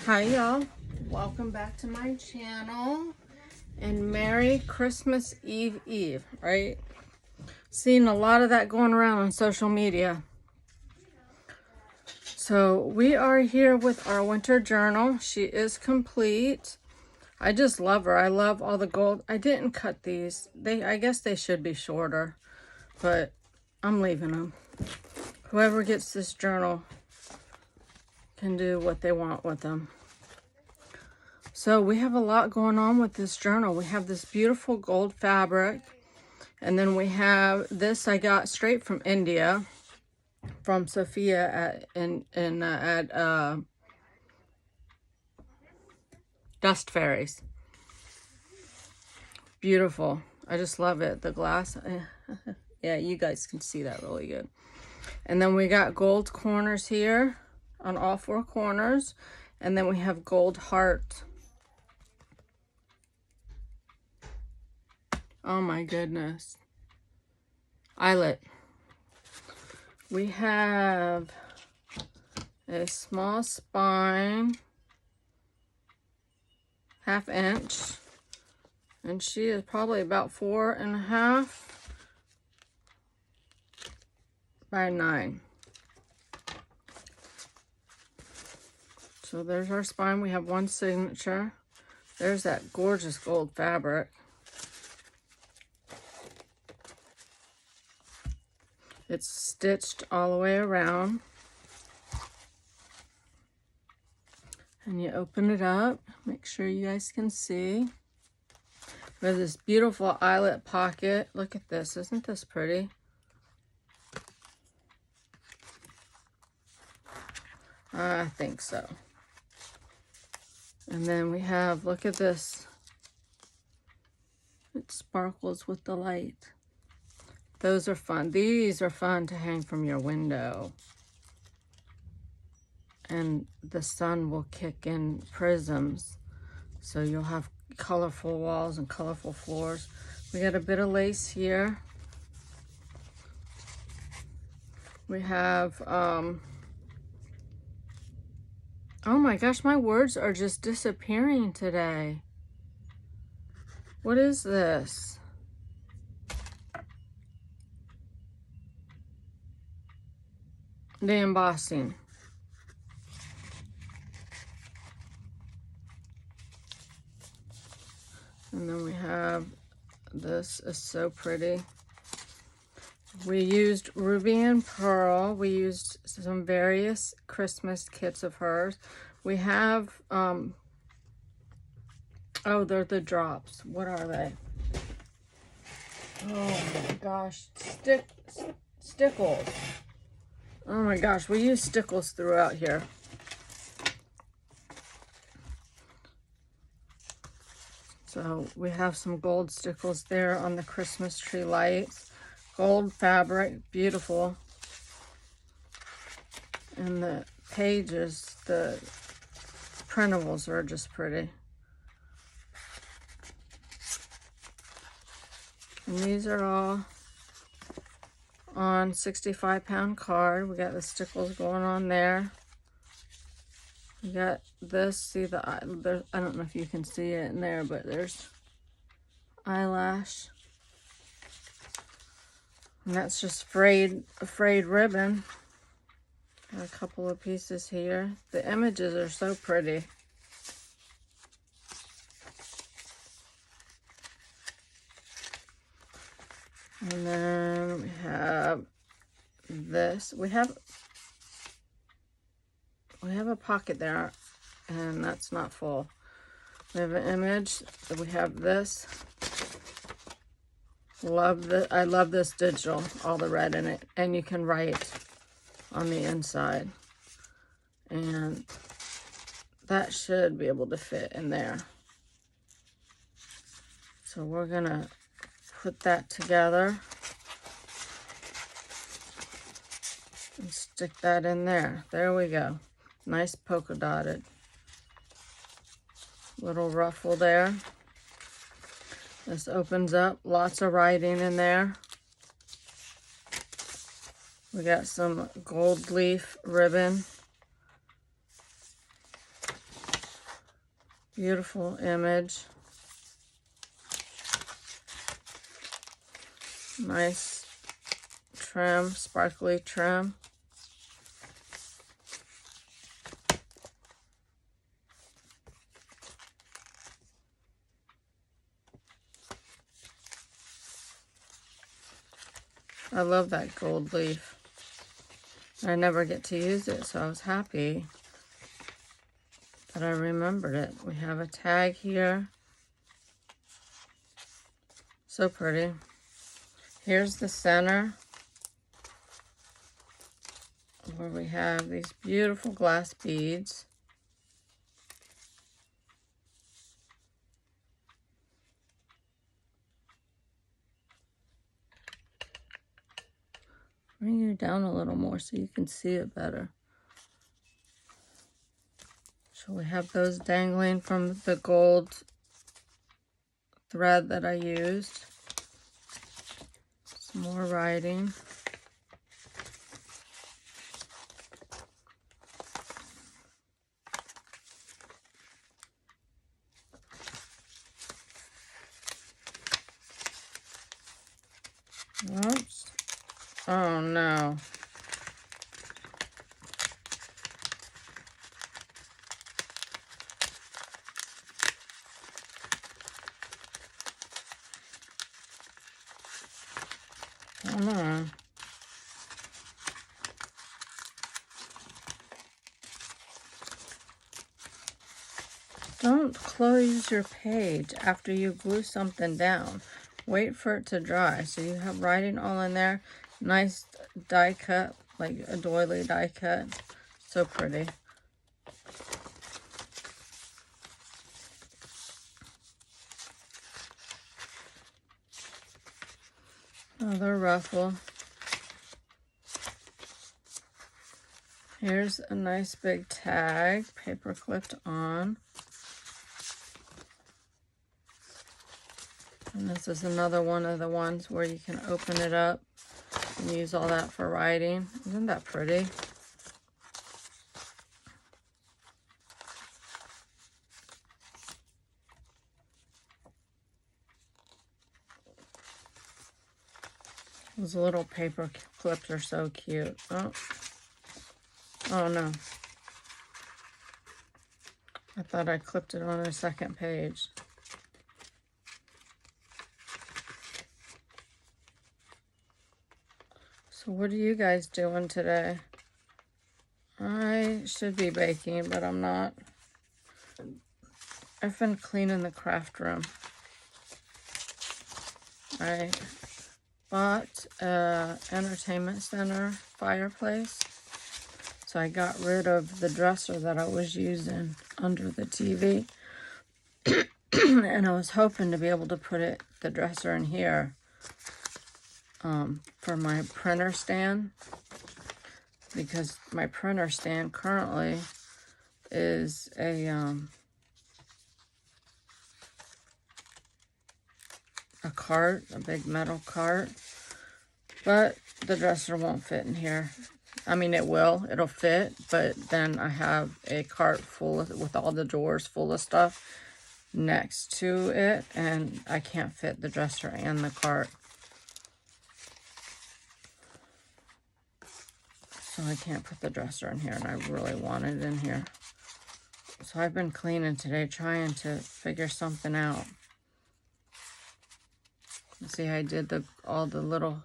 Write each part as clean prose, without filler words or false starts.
Hi y'all, welcome back to my channel and Merry Christmas Eve, right? Seeing a lot of that going around on social media. So we are here with our winter journal. She is complete. I just love her. I love all the gold. I didn't cut these. I guess they should be shorter, but I'm leaving them. Whoever gets this journal can do what they want with them. So we have a lot going on with this journal. We have this beautiful gold fabric, and then we have this I got straight from India, from Sophia at Dust Fairies. Beautiful. I just love it. The glass. Yeah, you guys can see that really good. And then we got gold corners here on all four corners, and then we have gold heart. Oh my goodness. Eyelet. We have a small spine, 1/2 inch, and she is probably about 4.5 by 9. So there's our spine. We have one signature. There's that gorgeous gold fabric. It's stitched all the way around. And you open it up. Make sure you guys can see. We have this beautiful eyelet pocket. Look at this. Isn't this pretty? I think so. And then we have, look at this. It sparkles with the light. Those are fun. These are fun to hang from your window. And the sun will kick in prisms. So you'll have colorful walls and colorful floors. We got a bit of lace here. We have, oh my gosh, my words are just disappearing today. What is this? The embossing. And then we have, this is so pretty. We used Ruby and Pearl. We used some various Christmas kits of hers. We have, oh, they're the drops. What are they? Oh my gosh, stickles. Oh my gosh, we use stickles throughout here. So we have some gold stickles there on the Christmas tree lights. Gold fabric, beautiful. And the pages, the printables are just pretty. And these are all on 65-pound card. We got the stickles going on there. We got this, see the eye, I don't know if you can see it in there, but there's eyelash. And that's just frayed ribbon. Got a couple of pieces here. The images are so pretty. And then we have this. We have a pocket there, and that's not full. We have an image. We have this. I love this digital, all the red in it, and you can write on the inside. And that should be able to fit in there. So we're gonna put that together and stick that in there. There we go. Nice polka dotted little ruffle there. This opens up, lots of writing in there. We got some gold leaf ribbon. Beautiful image. Nice trim, sparkly trim. I love that gold leaf. I never get to use it, so I was happy that I remembered it. We have a tag here. So pretty. Here's the center, where we have these beautiful glass beads. Bring you down a little more so you can see it better. So we have those dangling from the gold thread that I used. Some more writing. Oops. Oh no. Come on. Don't close your page after you glue something down. Wait for it to dry. So you have writing all in there. Nice die cut, like a doily die cut. So pretty. Another ruffle. Here's a nice big tag, paper clipped on. And this is another one of the ones where you can open it up and use all that for writing. Isn't that pretty? Those little paper clips are so cute. Oh no. I thought I clipped it on the second page. So what are you guys doing today? I should be baking, but I'm not. I've been cleaning the craft room. I bought an entertainment center fireplace. So I got rid of the dresser that I was using under the TV. And I was hoping to be able to put the dresser in here for my printer stand. Because my printer stand currently is a cart, a big metal cart. But the dresser won't fit in here. I mean, it'll fit, but then I have a cart full with all the drawers full of stuff next to it, and I can't fit the dresser and the cart. So I can't put the dresser in here, and I really want it in here. So I've been cleaning today, trying to figure something out. See, I did all the little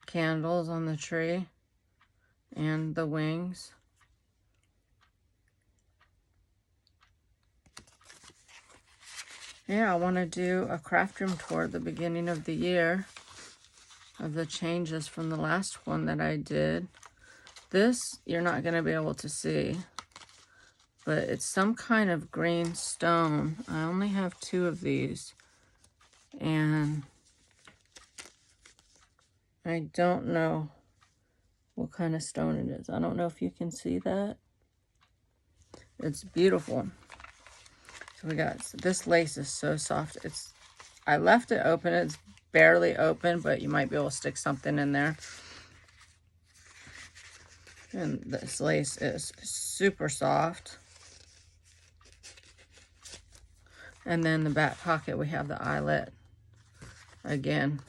candles on the tree and the wings. Yeah, I want to do a craft room tour at the beginning of the year of the changes from the last one that I did. This you're not going to be able to see, but it's some kind of green stone. I only have 2 of these, and I don't know what kind of stone it is. I don't know if you can see that. It's beautiful. So we got, this lace is so soft. I left it open. It's barely open, but you might be able to stick something in there. And this lace is super soft. And then the back pocket, we have the eyelet again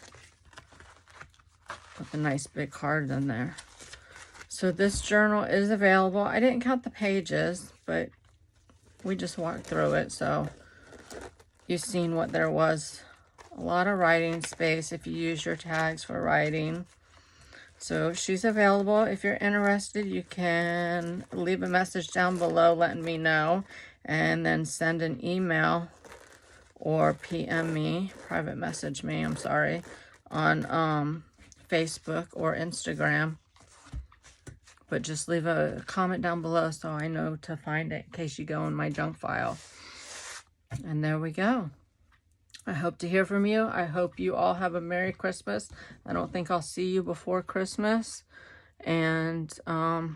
with a nice big card in there. So this journal is available. I didn't count the pages, but we just walked through it, so you've seen what there was. A lot of writing space if you use your tags for writing. So she's available. If you're interested, you can leave a message down below letting me know, and then send an email or PM me, private message me, I'm sorry, on Facebook or Instagram. But just leave a comment down below so I know to find it in case you go in my junk file. And there we go. I hope to hear from you. I hope you all have a Merry Christmas. I don't think I'll see you before Christmas. And I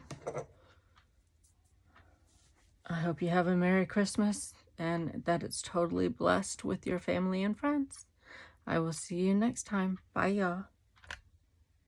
hope you have a Merry Christmas and that it's totally blessed with your family and friends. I will see you next time. Bye, y'all.